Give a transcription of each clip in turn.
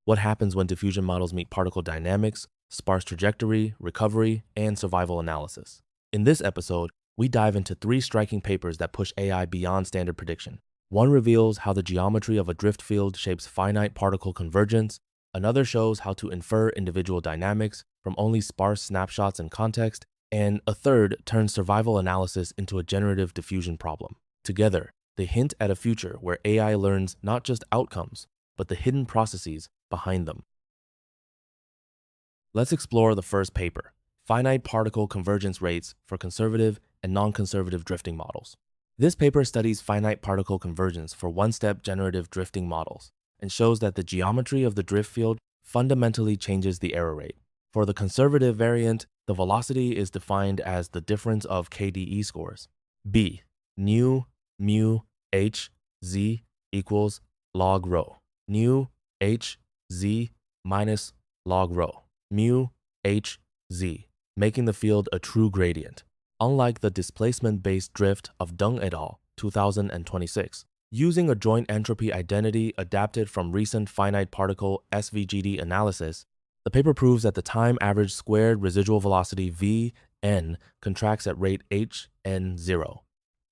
what happens when diffusion models meet particle dynamics, sparse trajectory, recovery, and survival analysis. In this episode, we dive into 3 striking papers that push AI beyond standard prediction. One reveals how the geometry of a drift field shapes finite particle convergence. Another shows how to infer individual dynamics from only sparse snapshots and context. And a third turns survival analysis into a generative diffusion problem. Together, they hint at a future where AI learns not just outcomes, but the hidden processes behind them. Let's explore the first paper, Finite Particle Convergence Rates for Conservative and Non-Conservative Drifting Models. This paper studies finite particle convergence for one-step generative drifting models and shows that the geometry of the drift field fundamentally changes the error rate. For the conservative variant, the velocity is defined as the difference of KDE scores. B, nu, mu, h, z equals log rho. Nu, h, z minus log rho. Mu, h, z, making the field a true gradient. Unlike the displacement-based drift of Deng et al. 2026, using a joint entropy identity adapted from recent finite particle SVGD analysis, the paper proves that the time average squared residual velocity Vn contracts at rate hn0,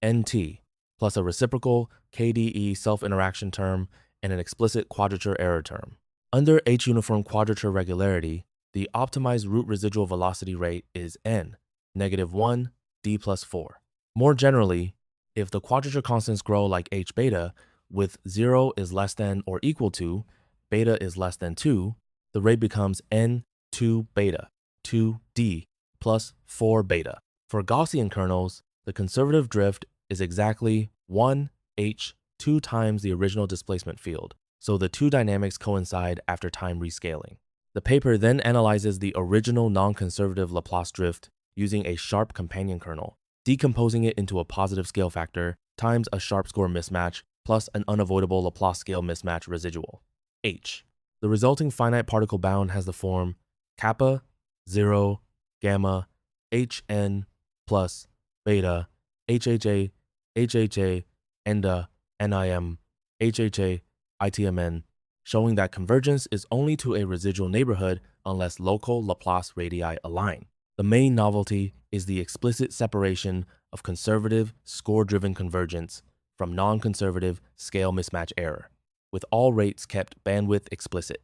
nt, plus a reciprocal KDE self-interaction term and an explicit quadrature error term. Under H-uniform quadrature regularity, the optimized root residual velocity rate is n, -1, d plus 4. More generally, if the quadrature constants grow like h beta, with 0 is less than or equal to, beta is less than 2, the rate becomes n 2 beta, 2d, plus 4 beta. For Gaussian kernels, the conservative drift is exactly 1h 2 times the original displacement field, so the two dynamics coincide after time rescaling. The paper then analyzes the original non-conservative Laplace drift using a sharp companion kernel, decomposing it into a positive scale factor times a sharp score mismatch plus an unavoidable Laplace scale mismatch residual, h. The resulting finite particle bound has the form kappa, 0, gamma, hn, plus, beta, hha, hha, enda, nim, hha, itmn, showing that convergence is only to a residual neighborhood unless local Laplace radii align. The main novelty is the explicit separation of conservative, score-driven convergence from non-conservative scale mismatch error, with all rates kept bandwidth explicit.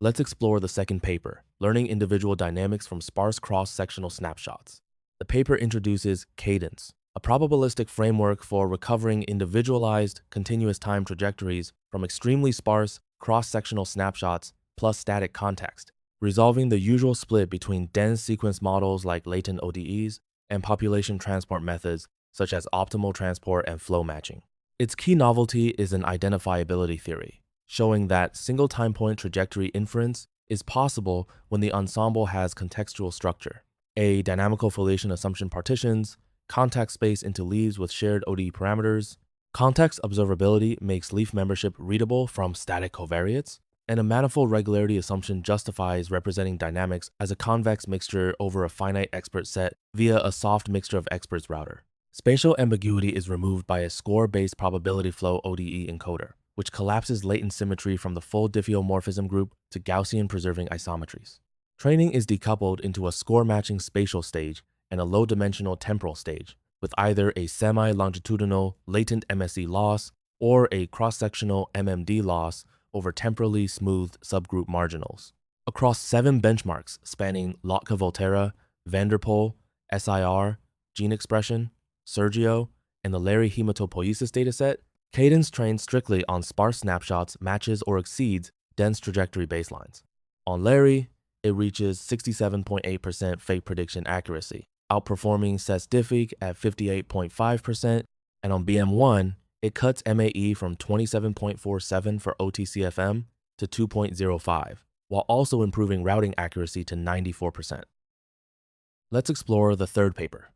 Let's explore the second paper, Learning Individual Dynamics from Sparse Cross-Sectional Snapshots. The paper introduces cadence, a probabilistic framework for recovering individualized, continuous time trajectories from extremely sparse, cross-sectional snapshots plus static context, resolving the usual split between dense sequence models like latent ODEs and population transport methods such as optimal transport and flow matching. Its key novelty is an identifiability theory, showing that single time point trajectory inference is possible when the ensemble has contextual structure, a dynamical foliation assumption partitions, context space into leaves with shared ODE parameters, context observability makes leaf membership readable from static covariates, and a manifold regularity assumption justifies representing dynamics as a convex mixture over a finite expert set via a soft mixture of experts router. Spatial ambiguity is removed by a score-based probability flow ODE encoder, which collapses latent symmetry from the full diffeomorphism group to Gaussian preserving isometries. Training is decoupled into a score-matching spatial stage and a low-dimensional temporal stage, with either a semi-longitudinal latent MSE loss or a cross-sectional MMD loss over temporally smoothed subgroup marginals. Across 7 benchmarks spanning Lotka-Volterra, Van der Pol, SIR, gene expression, Sergio, and the Larry hematopoiesis dataset, cadence trains strictly on sparse snapshots matches or exceeds dense trajectory baselines. On Larry, it reaches 67.8% fake prediction accuracy, outperforming SES-Diffig at 58.5%, and on BM1, it cuts MAE from 27.47 for OTCFM to 2.05, while also improving routing accuracy to 94%. Let's explore the third paper,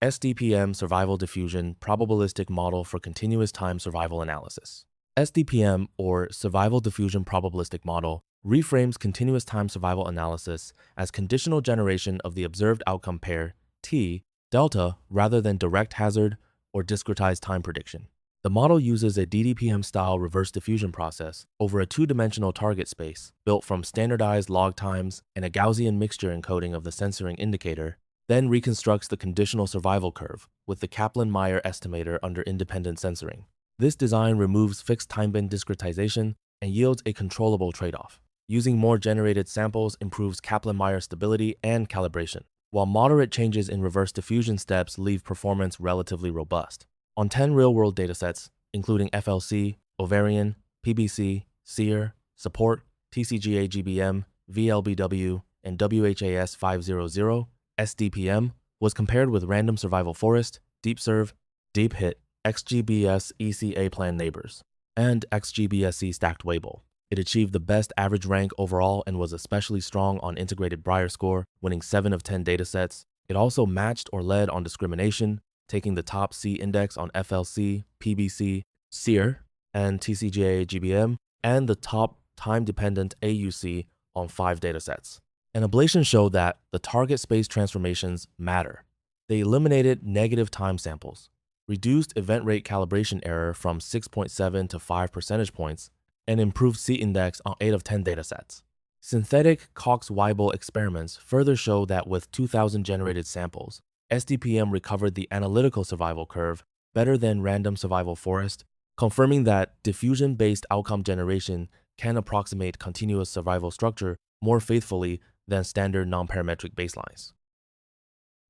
SDPM Survival Diffusion Probabilistic Model for Continuous Time Survival Analysis. SDPM, or Survival Diffusion Probabilistic Model, reframes continuous time survival analysis as conditional generation of the observed outcome pair, T, delta, rather than direct hazard or discretized time prediction. The model uses a DDPM-style reverse diffusion process over a two-dimensional target space built from standardized log times and a Gaussian mixture encoding of the censoring indicator, then reconstructs the conditional survival curve with the Kaplan-Meier estimator under independent censoring. This design removes fixed timeband discretization and yields a controllable trade-off. Using more generated samples improves Kaplan-Meier stability and calibration, while moderate changes in reverse diffusion steps leave performance relatively robust. On 10 real-world datasets, including FLC, ovarian, PBC, SEER, support, TCGA-GBM, VLBW, and WHAS-500, SDPM, was compared with random survival forest, DeepSurv, DeepHit, XGBS ECA plan neighbors, and XGBSC stacked Weibull. It achieved the best average rank overall and was especially strong on integrated Brier score, winning 7 of 10 datasets. It also matched or led on discrimination, taking the top C index on FLC, PBC, SEER, and TCGA-GBM, and the top time-dependent AUC on 5 datasets. An ablation showed that the target space transformations matter. They eliminated negative time samples, reduced event rate calibration error from 6.7 to 5 percentage points, and improved C-index on 8 of 10 datasets. Synthetic Cox-Weibull experiments further show that with 2,000 generated samples, SDPM recovered the analytical survival curve better than random survival forest, confirming that diffusion-based outcome generation can approximate continuous survival structure more faithfully than standard non-parametric baselines.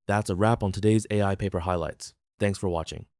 That's a wrap on today's AI paper highlights. Thanks for watching.